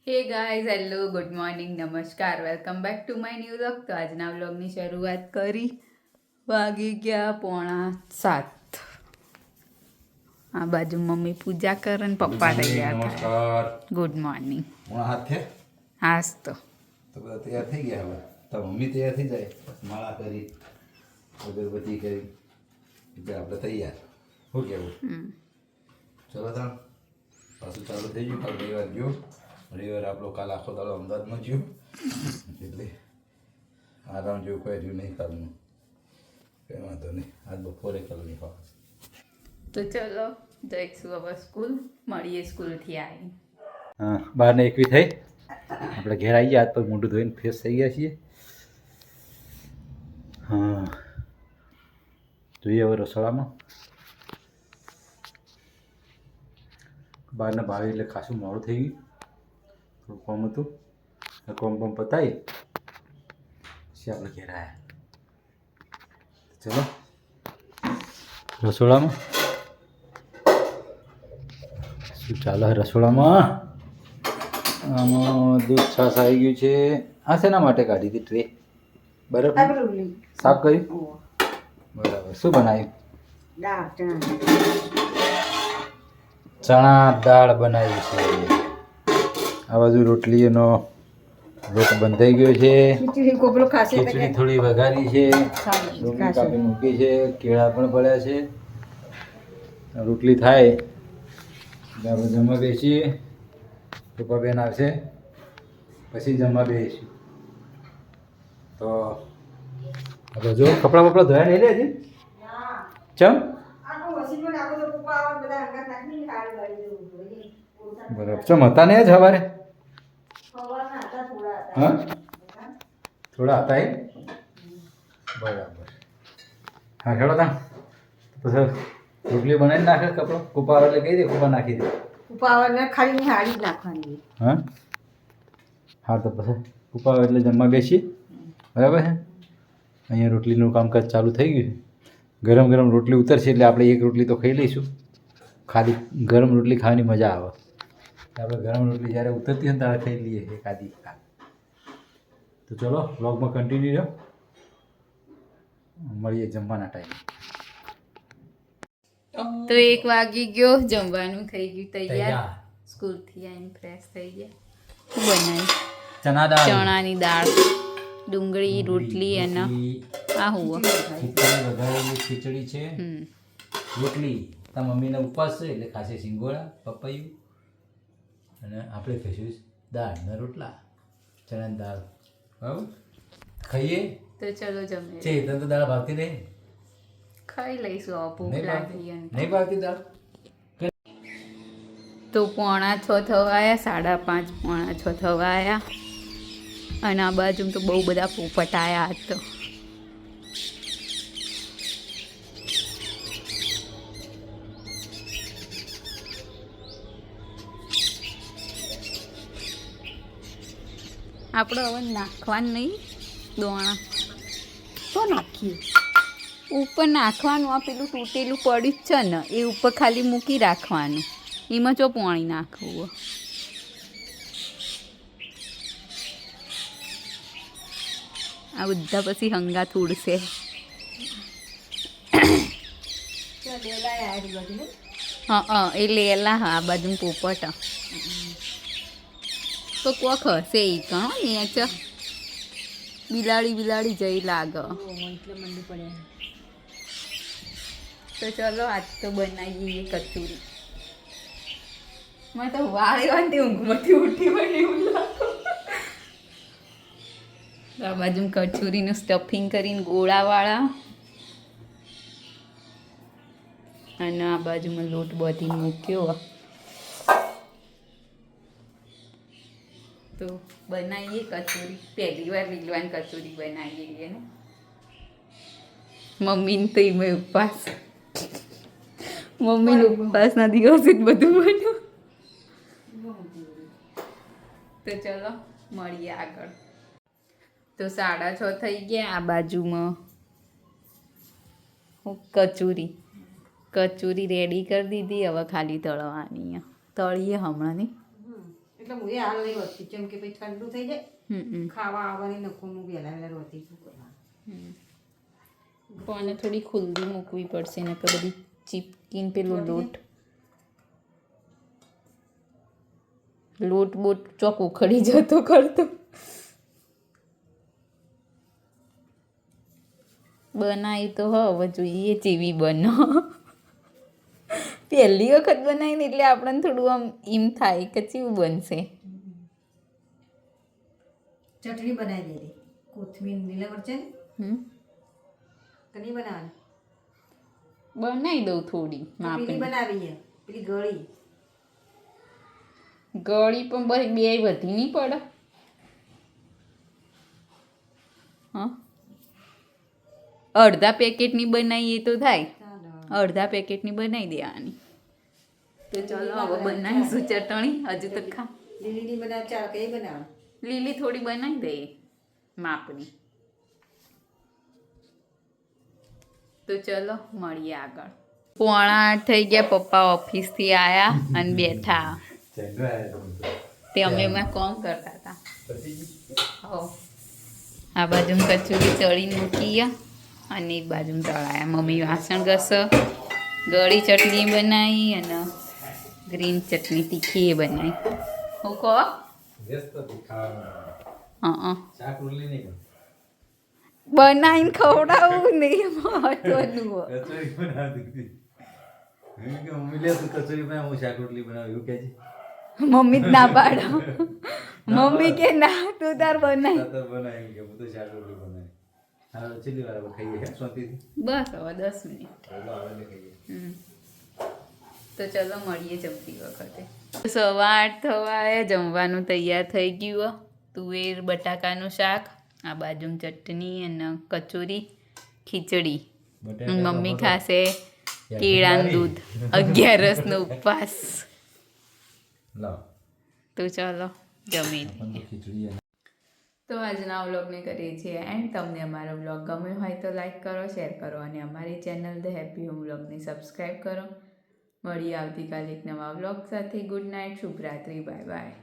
હે guys, hello, good morning, નમસ્કાર, welcome back to my new vlog. તો આજના વ્લોગની શરૂઆત કરી. વાગી ગયા 6:45. આ બાજુ મમ્મી પૂજા કરે ને પપ્પા તૈયાર થાય. Good morning. હાસ તો બધા તૈયાર થઈ ગયા. હવે તો મમ્મી તૈયાર થઈ જાય, માળા કરી, અગરબત્તી કરી એટલે આપણે તૈયાર. શું કેવું? ચલો તાણ પાછું ચાલુ થઈ ગયું. કાલ રવિવાર ગયો, રવિવાર આપણો કાલ આખો દાડો અમદાવાદમાં ગયો એટલે આરામ જેવું કોઈ રહ્યું નહીં કાલનું. કંઈ વાંધો નહીં, આજ બપોરે કાલની ખાવા. તો ચલો જઈશું હવે સ્કૂલ. મળીએ સ્કૂલથી આવી. હા, 12:21 થઈ. આપણે ઘેર આવી ગયા. હાથ પગ મોઢું ધોઈને ફ્રેશ થઈ ગયા છીએ. હા, જોઈએ હવે રસોડામાં. 12:22 એટલે ખાસું મોડું થઈ ગયું. થોડું કોમ હતું, કોમ પતાવી પછી આપણે ઘેર આવ્યા. ચલો રસોડામાં શું ચાલે? રસોડામાં આમાં દૂધ છાશ આવી ગયું છે. આ શેના માટે કાઢી હતી ટ્રે? બરાબર સાફ કરી. બરાબર. શું બનાવ્યું? ચણા દાળ બનાવી છે. આ બાજુ રોટલીનો લોટ બંધાઈ ગયો છે. ખીચડી થોડી વઘારી છે, ડુંગળી કાપી મૂકી છે, કેળા પણ પડ્યા છે. રોટલી થાય એટલે આપણે જમવા બેસીએ. પપ્પાબેન આવશે પછી જમવા બેસીશું. તો આપણે જો કપડાં બપડા ધોયા નહીં લે હજી? ચમ? બરાબર. ચમ હતા ને જ સવારે? હા, થોડા હતા એ. બરાબર. હા, ખેડો તા પછી રોટલી બનાવીને નાખે. કપડો કૂપા એટલે કહી દે, કૂપા નાખી દે. કૂપા ખાલી હાડી નાખવાની. હા હા, તો પછી કૂપા એટલે જમવા બેસીએ. બરાબર છે. અહીંયા રોટલીનું કામકાજ ચાલુ થઈ ગયું છે. ગરમ ગરમ રોટલી ઉતરશે એટલે આપણે એક રોટલી તો ખાઈ લઈશું. ખાલી ગરમ રોટલી ખાવાની મજા આવે. આપણે ગરમ રોટલી જ્યારે ઉતરતી હોય ને ત્યારે ખાઈ લઈએ એક આધી. તો ચલો વ્લોગમાં કન્ટિન્યુ રહો. મળીએ જમવાના ટાઈમે. તો 1 વાગી ગયો, જમવાનું થઈ ગયું તૈયાર. સ્કૂલથી આવીને ફ્રેશ થઈ ગયા. શું બનાવ્યું? ચણાની દાળ, ડુંગળી, રોટલી અને આ હું વઘારેલી ખીચડી છે. રોટલી તારા મમ્મીને ઉપવાસ છે એટલે ખાસે સિંગોડા, પપૈયું અને આપણે ખાઈશું દાળ ને રોટલા, ચણાની દાળ. બરાબર, ખાઈએ. તો ચલો જમીએ. છે તને તો દાળ ભાવતી નહીં? ખાઈ લઈશું, ભૂખ લાગી. નહીં ભાવતી દાળ? તો 5:45 થવા આવ્યા, 5:30 5:45 થવા આવ્યા. અને આ બાજુ તો બહુ બધા પોપટ આવ્યા હતા. આપણે હવે નાખવાનું નહીં દોણા તો નાખીએ. ઉપર નાખવાનું, આ પેલું તૂટેલું પડ્યું જ છે ને એ ઉપર ખાલી મૂકી રાખવાનું. એમાં જો પાણી નાખવું. આ બધા પછી હંગા તૂડશે. હા, એ લેલા હા, આ બાજુ પોપટ તો કોક હશે એ કણો ને ચ બિલાડી જઈ લાગે. તો ચલો આજ તો બનાવીએ કચોરી. મેં તો વાળી ઊંઘમાંથી ઉઠી વળી એવું લાગે. આ બાજુ કચોરીનું સ્ટફિંગ કરીને ગોળાવાળા, અને આ બાજુમાં લોટ બધી મૂક્યો. તો બનાવીએ કચોરી. પહેલી વાર લીલવાની કચોરી બનાવીએ ને. મમ્મીને તો એમાં ઉપવાસ, મમ્મીને ઉપવાસના દિવસે જ બધું બન્યું. તો ચલો મળીએ આગળ. તો 6:30 થઈ ગયા. આ બાજુમાં કચોરી રેડી કરી દીધી. હવે ખાલી તળવાની. તળીએ હમણાં નહીં. એટલે હું એ હાલ નહીં હોતી કેમ કે પછી ઠંડુ થઈ જાય હમ ખાવા આવવાની નખોનું વહેલા વહેલા રોતી શું કરવાનું પણ આને થોડી ખુલ્લી મૂકવી પડશે ને કે બધી ચીપકીને પેલો લોટ બોટ ચોક ઉખડી જતો કરતો. બનાવી તો હવે જોઈએ જેવી બનો. પહેલી વખત બનાવીને એટલે આપણને થોડું આમ એમ થાય કે કેવું બનશે. ચટણી બનાવી દેલી કોથમીર લીલા મરચાં કની બનાવવાની બનાવી દઉં થોડી પેલી બનાવી છે પેલી ગળી ગળી પણ બસ બે વધી નહીં પડે. હા અડધા પેકેટની બનાવીએ તો થાય. અડધા પેકેટની બનાવી દેવાની. તો ચાલો હવે બનાવીશું ચટણી. હજુ તો લીલીની બનાવ ચાલ કઈ બનાવ લીલી થોડી બનાવી દઈએ માપની. તો ચલો મળીએ આગળ. 7:45 થઈ ગયા. પપ્પા ઓફિસથી આવ્યા અને બેઠા. તે અમે એમાં કોમ કરતા હતા. હો આ બાજુ કચોરી તળીને મૂકી અને એક બાજુ તળાયા. મમ્મી વાસણ ઘસ, ગળી ચટણી બનાવી અને ગ્રીન ચટણી તીખી એ બનાવી. હું કહો બનાવીને ખવડાવું નહીં મહત્વનું. મમ્મી જ ના પાડો. મમ્મી કે ના તું તાર બનાવી. બસ હવે 10 મિનિટ. તો ચલો મળીએ જમતી વખતે. 8:15 થવા આવ્યા. જમવાનું તૈયાર થઈ ગયું. તુવેર બટાકાનું શાક, આ બાજુ ચટણી અને કચોરી, ખીચડી. મમ્મી ખાશે કેળાનું દૂધ. 11 ઉપવાસ. તો ચાલો જમી લઈએ. તો આજના વ્લોગને કરીએ છીએ એન્ડ. તમને અમારો વ્લોગ ગમ્યો હોય તો લાઈક કરો, શેર કરો અને અમારી ચેનલ ધ હેપી હોમ વ્લોગને સબસ્ક્રાઈબ કરો. મળીએ આવતીકાલે એક નવા વ્લોગ સાથે. ગુડ નાઇટ, શુભરાત્રી, બાય બાય.